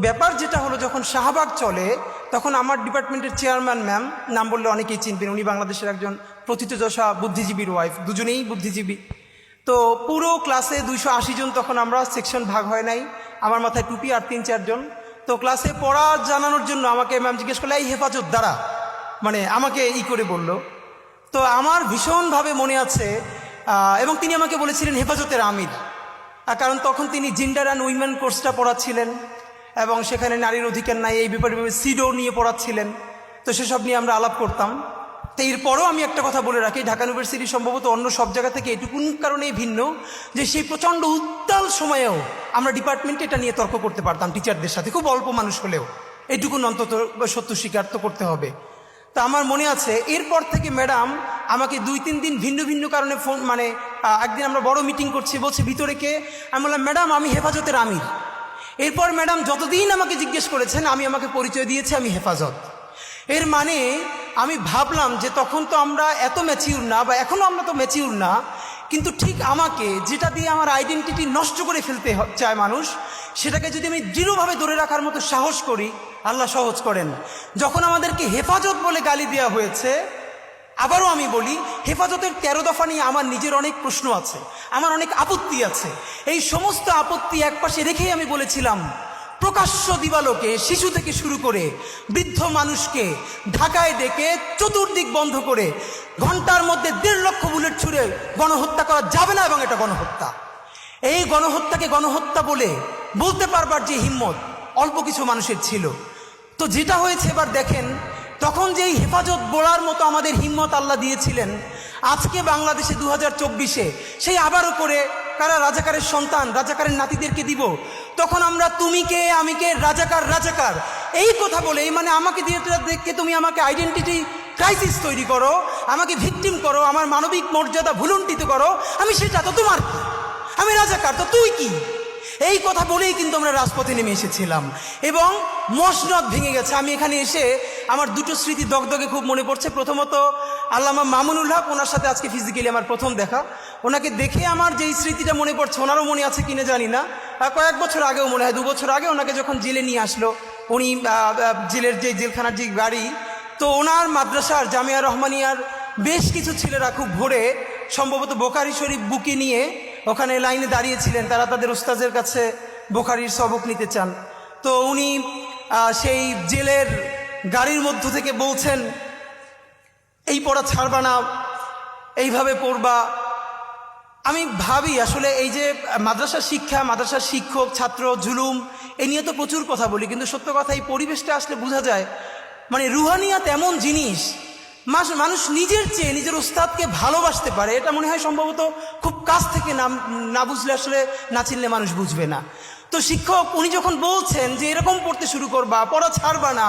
ব্যাপার যেটা হলো, যখন শাহবাগ চলে তখন আমার ডিপার্টমেন্টের চেয়ারম্যান ম্যাম, নাম বললে অনেকেই চিনবেন, উনি বাংলাদেশের একজন প্রথিতযশা বুদ্ধিজীবীর ওয়াইফ, দুজনেই বুদ্ধিজীবী। তো পুরো ক্লাসে 280 জন, তখন আমরা সেকশন ভাগ হয় নাই, আমার মাথায় টুপি আর 3-4 জন। তো ক্লাসে পড়া জানানোর জন্য আমাকে ম্যাম জিজ্ঞেস করলে, এই হেফাজত দ্বারা, মানে আমাকে করে বলল। তো আমার ভীষণভাবে মনে আছে, এবং তিনি আমাকে বলেছিলেন হেফাজতের আমির, কারণ তখন তিনি জেন্ডার অ্যান্ড উইমেন কোর্সটা পড়াচ্ছিলেন এবং সেখানে নারীর অধিকার নাই এই ব্যাপারে সিডো নিয়ে পড়াচ্ছিলেন। তো সেসব নিয়ে আমরা আলাপ করতাম। তো এরপরও আমি একটা কথা বলে রাখি, ঢাকা ইউনিভার্সিটি সম্ভবত অন্য সব জায়গা থেকে এটুকুন কারণেই ভিন্ন যে সেই প্রচণ্ড উত্তাল সময়েও আমরা ডিপার্টমেন্টে এটা নিয়ে তর্ক করতে পারতাম টিচারদের সাথে, খুব অল্প মানুষ হলেও। এটুকুন অন্তত সত্য স্বীকার তো করতে হবে। তা আমার মনে আছে এরপর থেকে ম্যাডাম আমাকে 2-3 দিন ভিন্ন ভিন্ন কারণে ফোন, মানে একদিন আমরা বড় মিটিং করছি, বলছে ভিতরে কে, আমি বললাম ম্যাডাম আমি হেফাজতের আমির। এরপর ম্যাডাম যতদিন আমাকে জিজ্ঞেস করেছেন আমি আমাকে পরিচয় দিয়েছি আমি হেফাজত। এর মানে আমি ভাবলাম যে তখন তো আমরা এত ম্যাচিউর না, বা এখনও আমরা তো ম্যাচিউর না, কিন্তু ঠিক আমাকে যেটা দিয়ে আমার আইডেন্টিটি নষ্ট করে ফেলতে চায় মানুষ, সেটাকে যদি আমি দৃঢ়ভাবে ধরে রাখার মতো সাহস করি, আল্লাহ সহজ করেন। যখন আমাদেরকে হেফাজত বলে গালি দেওয়া হয়েছে, আবারও আমি বলি, হেফাজতের 13 দফা নিয়ে আমার নিজের অনেক প্রশ্ন আছে, আমার অনেক আপত্তি আছে। এই সমস্ত আপত্তি একপাশে রেখেই আমি বলেছিলাম, প্রকাশ্য দিবালোকে শিশু থেকে শুরু করে বৃদ্ধ মানুষকে ঢাকায় ডেকে চতুর্দিক বন্ধ করে ঘন্টার মধ্যে 1.5 লক্ষ বুলেট ছুড়ে গণহত্যা করা যাবে না, এবং এটা গণহত্যা। এই গণহত্যাকে গণহত্যা বলে বলতে পারবার যে হিম্মত অল্প কিছু মানুষের ছিল। তো যেটা হয়েছে এবার দেখেন, তখন যেই হেফাজত বলার মতো আমাদের হিম্মত আল্লাহ দিয়েছিলেন, আজকে বাংলাদেশে 2024-এ সেই আবারও করে কারা রাজাকারের সন্তান, রাজাকারের নাতিদেরকে দিব, তখন আমরা তুমি কে আমি কে, রাজাকার রাজাকার এই কথা বলে, মানে আমাকে দিয়ে দেখে তুমি আমাকে আইডেন্টিটি ক্রাইসিস তৈরি করো, আমাকে ভিকটিম করো, আমার মানবিক মর্যাদা ভুলুণ্ঠিত করো, আমি সেটা তো তোমার, আমি রাজাকার তো তুই কি, এই কথা বলেই কিন্তু আমরা রাজপথে নেমে এসেছিলাম এবং মসনদ ভেঙে গেছে। আমি এখানে এসে আমার 2টো স্মৃতি দগদগে খুব মনে পড়ছে। প্রথমত আল্লামা মামুনুল হক, ওনার সাথে আজকে ফিজিক্যালি আমার প্রথম দেখা। ওনাকে দেখে আমার যেই স্মৃতিটা মনে পড়ছে, ওনারও মনে আছে কিনা জানি না, কয়েক বছর আগেও মনে হয় 2 বছর আগে ওনাকে যখন জেলে নিয়ে আসলো, উনি জেলের যে জেলখানার যে গাড়ি, তো ওনার মাদ্রাসার জামিয়া রহমানিয়ার বেশ কিছু ছেলেরা খুব ভোরে সম্ভবত বোখারি শরীফ বুকে নিয়ে ওখানে লাইনে দাঁড়িয়েছিলেন, তারা তাদের উস্তাদের কাছে বোখারির সবক নিতে চান। তো উনি সেই জেলের গাড়ির মধ্য থেকে বলছেন, এই পড়া ছাড়বা না, এইভাবে পড়বা। আমি ভাবি আসলে এই যে মাদ্রাসার শিক্ষা, মাদ্রাসার শিক্ষক ছাত্র জুলুম, এ নিয়ে তো প্রচুর কথা বলি, কিন্তু সত্য কথা এই পরিবেশটা আসলে বোঝা যায়, মানে রুহানিয়াত এমন জিনিস, মানুষ নিজের চেয়ে নিজের উস্তাদকে ভালোবাসতে পারে, এটা মনে হয় সম্ভবত খুব কাছ থেকে না বুঝলে আসলে না চিনলে মানুষ বুঝবে না। তো শিক্ষক উনি যখন বলছেন যে এরকম পড়তে শুরু করবা, পড়া ছাড়বা না,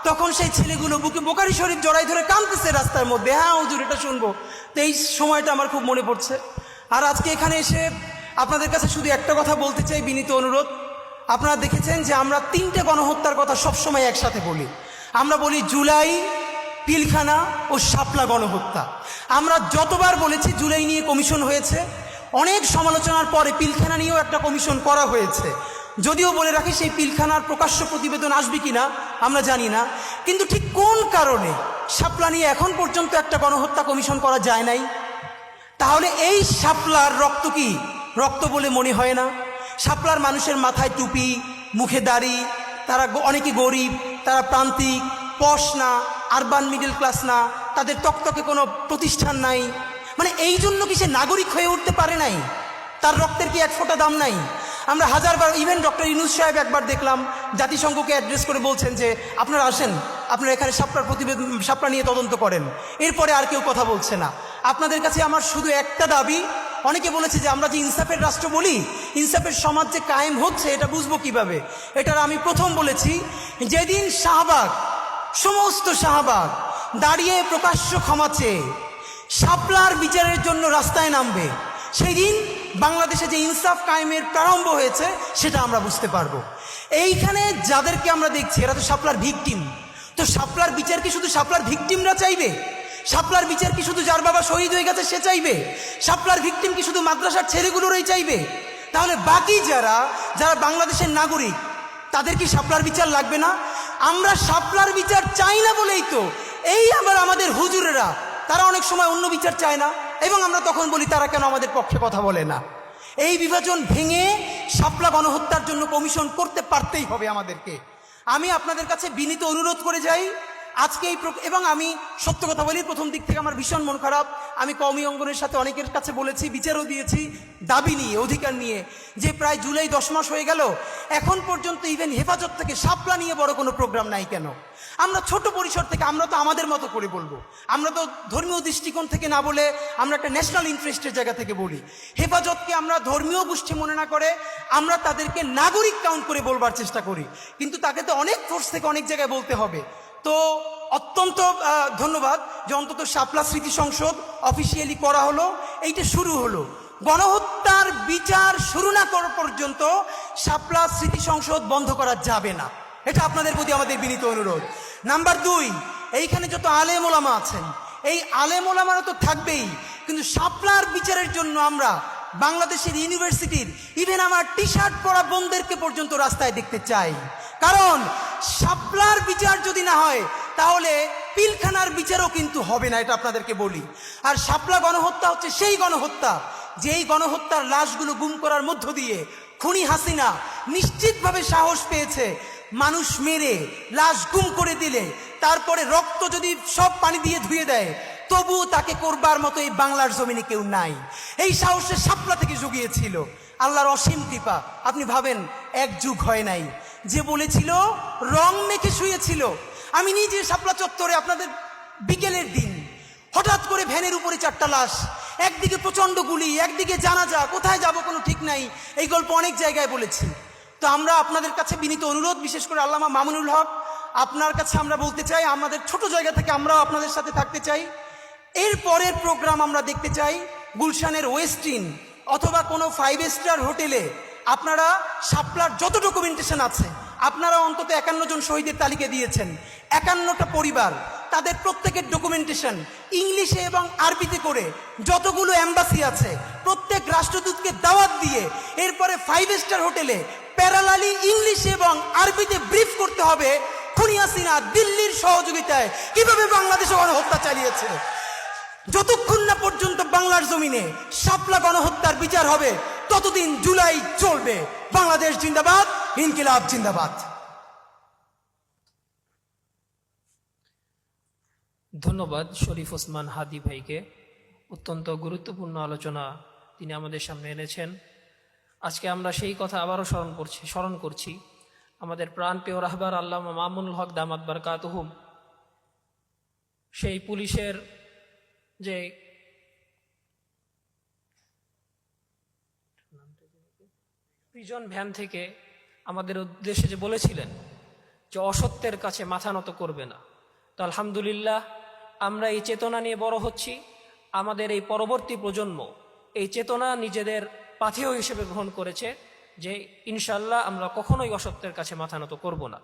তখন সেই ছেলেগুলো বুকে বোখারি শরীফ জড়াই ধরে কাঁদতেছে রাস্তার মধ্যে, হ্যাঁ হুজুর এটা শুনবো। তো এই সময়টা আমার খুব মনে পড়ছে। আর আজকে এখানে এসে আপনাদের কাছে শুধু একটা কথা বলতে চাই, বিনীত অনুরোধ। আপনারা দেখেছেন যে আমরা 3টে গণহত্যার কথা সবসময় একসাথে বলি। আমরা বলি জুলাই, পিলখানা ও শাপলা গণহত্যা। আমরা যতবার বলেছি জুলাই নিয়ে কমিশন হয়েছে, অনেক সমালোচনার পরে পিলখানা নিয়েও একটা কমিশন করা হয়েছে। যদিও বলে রাখি সেই পিলখানার প্রকাশ্য প্রতিবেদন আসবে কিনা আমরা জানি না, কিন্তু ঠিক কোন কারণে শাপলা নিয়ে এখন পর্যন্ত একটা গণহত্যা কমিশন করা যায় নাই? তাহলে এই শাপলার রক্ত কি রক্ত বলে মনে হয় না? শাপলার মানুষের মাথায় টুপি, মুখে দাড়ি, তারা অনেকে গরিব, তারা প্রান্তিক, পশ না, আরবান মিডল ক্লাস না, তাদের তকতকে কোনো প্রতিষ্ঠান নাই, মানে এই জন্য কি সে নাগরিক হয়ে উঠতে পারে নাই? তার রক্তের কি 1 ফোঁটা দাম নাই? আমরা হাজারবার, ইভেন ডক্টর ইউনূস সাহেব একবার দেখলাম জাতিসংঘকে অ্যাড্রেস করে বলছেন যে আপনারা আসেন, আপনারা এখানে শাপলার প্রতিবেদন, শাপলা নিয়ে তদন্ত করেন। এরপরে আর কেউ কথা বলছে না। আপনাদের কাছে আমার শুধু একটা দাবি, অনেকে বলেছে যে আমরা যে ইনসাফের রাষ্ট্র বলি, ইনসাফের সমাজ যে কায়েম হচ্ছে এটা বুঝবো কিভাবে? এটার আমি প্রথম বলেছি, যেদিন শাহবাগ, সমস্ত শাহবাগ দাঁড়িয়ে প্রকাশ্য ক্ষমা চেয়ে শাপলার বিচারের জন্য রাস্তায় নামবে, সেই দিন বাংলাদেশে যে ইনসাফ কায়েমের প্রারম্ভ হয়েছে সেটা আমরা বুঝতে পারবো। এইখানে যাদেরকে আমরা দেখছি এরা তো শাপলার ভিকটিম। তো শাপলার বিচার কি শুধু শাপলার ভিকটিমরা চাইবে? শাপলার বিচার কি শুধু যার বাবা শহীদ হয়ে গেছে সে চাইবে? শাপলার ভিকটিম কি শুধু মাদ্রাসার ছেলেগুলোরই চাইবে? তাহলে বাকি যারা বাংলাদেশের নাগরিক, তাদের কি শাপলার বিচার লাগবে না? আমরা শাপলার বিচার চাই না বলেই তো এই আবার আমাদের হুজুরেরা তারা অনেক সময় অন্য বিচার চায় না, এবং আমরা তখন বলি তারা কেন আমাদের পক্ষে কথা বলে না। এই বিভাজন ভেঙে শাপলা গণহত্যার জন্য কমিশন করতে পারতেই হবে আমাদেরকে। আমি আপনাদের কাছে বিনীত অনুরোধ করে যাই আজকে এই এবং আমি সত্য কথা বলি, প্রথম দিক থেকে আমার ভীষণ মন খারাপ। আমি কওমি অঙ্গনের সাথে অনেকের কাছে বলেছি, বিচারও দিয়েছি দাবি নিয়ে, অধিকার নিয়ে, যে প্রায় জুলাই 10 মাস হয়ে গেল এখন পর্যন্ত ইভেন হেফাজত থেকে শাপলা নিয়ে বড় কোনো প্রোগ্রাম নাই কেন? আমরা ছোট পরিসর থেকে, আমরা তো আমাদের মতো করে বলবো, আমরা তো ধর্মীয় দৃষ্টিকোণ থেকে না বলে আমরা একটা ন্যাশনাল ইন্টারেস্টের জায়গা থেকে বলি। হেফাজতকে আমরা ধর্মীয় গোষ্ঠী মনে না করে আমরা তাদেরকে নাগরিক কাউন্ট করে বলবার চেষ্টা করি, কিন্তু তাকে তো অনেক ফোর্স থেকে অনেক জায়গায় বলতে হবে। তো অত্যন্ত ধন্যবাদ যে অন্তত শাপলা স্মৃতি সংসদ অফিসিয়ালি করা হলো, এইটা শুরু হলো। গণহত্যার বিচার শুরু না করা পর্যন্ত শাপলা স্মৃতি সংসদ বন্ধ করা যাবে না, এটা আপনাদের প্রতি আমাদের বিনীত অনুরোধ। নাম্বার 2, এইখানে যত আলেম ওলামা আছেন, এই আলেম ওলামারা তো থাকবেই, কিন্তু শাপলার বিচারের জন্য আমরা বাংলাদেশের ইউনিভার্সিটির ইভেন আমার টি শার্ট পরা বোনদেরকে পর্যন্ত রাস্তায় দেখতে চাই। কারণ শাপলার বিচার যদি না হয় তাহলে পিলখানার বিচারও কিন্তু হবে না, এটা আপনাদেরকে বলি। আর শাপলা গণহত্যা হচ্ছে সেই গণহত্যা যেই গণহত্যার লাশগুলো গুম করার মধ্য দিয়ে খুনি হাসিনা নিশ্চিতভাবে সাহস পেয়েছে মানুষ মেরে লাশ গুম করে দিলে তারপরে রক্ত যদি সব পানি দিয়ে ধুয়ে দেয় তবু তাকে করবার মতো এই বাংলার জমিনে কেউ নাই। এই সাহসে শাপলা থেকে জুগিয়েছিল আল্লাহর অসীম কৃপা। আপনি ভাবেন 1 যুগ হয় নাই, যে বলেছিল রং মেখে শুয়েছিল। আমি নিজে শাপলা চত্বরে আপনাদের বিকেলের দিন হঠাৎ করে ভ্যানের উপরে 4টা লাশ, একদিকে প্রচন্ড গুলি, একদিকে জানাজা, কোথায় যাব কোনো ঠিক নাই। এই গল্প অনেক জায়গায় বলেছি। তো আমরা আপনাদের কাছে বিনীত অনুরোধ, বিশেষ করে আল্লামা মামুনুল হক, আপনার কাছে আমরা বলতে চাই, আমাদের ছোট জায়গা থেকে আমরাও আপনাদের সাথে থাকতে চাই। এর পরের প্রোগ্রাম আমরা দেখতে চাই গুলশানের ওয়েস্টিন অথবা কোনো 5 স্টার হোটেলে আপনারা শাপলার যত ডকুমেন্টেশন আছে, আপনারা অন্তত 51 জন শহীদের তালিকা দিয়েছেন, 51টা পরিবার, তাদের প্রত্যেকের ডকুমেন্টেশন ইংলিশে এবং আরবিতে করে যতগুলো এম্বাসি আছে প্রত্যেক রাষ্ট্রদূতকে দাওয়াত দিয়ে এরপরে 5 স্টার হোটেলে প্যারালালি ইংলিশে এবং আরবিতে ব্রিফ করতে হবে খুনি হাসিনা দিল্লির সহযোগিতায় কিভাবে বাংলাদেশে গণহত্যা চালিয়েছে। যতক্ষণ না পর্যন্ত বাংলার জমিনে শাপলা গণহত্যার বিচার হবে ততদিন জুলাই চলবে। বাংলাদেশ জিন্দাবাদ, ইনকিলাব জিন্দাবাদ। ধন্যবাদ শরীফ ওসমান হাদি ভাইকে, অত্যন্ত গুরুত্বপূর্ণ আলোচনা তিনি আমাদের সামনে এনেছেন। আজকে আমরা সেই কথা আবারও স্মরণ করছি আমাদের প্রাণপ্রিয় রাহবার আল্লামা মামুনুল হক দামাত বারকাতুহুম সেই পুলিশের যে প্রিজন ভ্যান থেকে আমাদের উদ্দেশ্যে যে বলেছিলেন যে অসত্যের কাছে মাথা নত করবে না। তো আলহামদুলিল্লাহ আমরা এই চেতনা নিয়ে বড় হচ্ছি। আমাদের এই পরবর্তী প্রজন্ম এই চেতনা নিজেদের পাথেয় হিসেবে গ্রহণ করেছে যে ইনশাল্লাহ আমরা কখনোই অসত্যের কাছে মাথা নত করব না।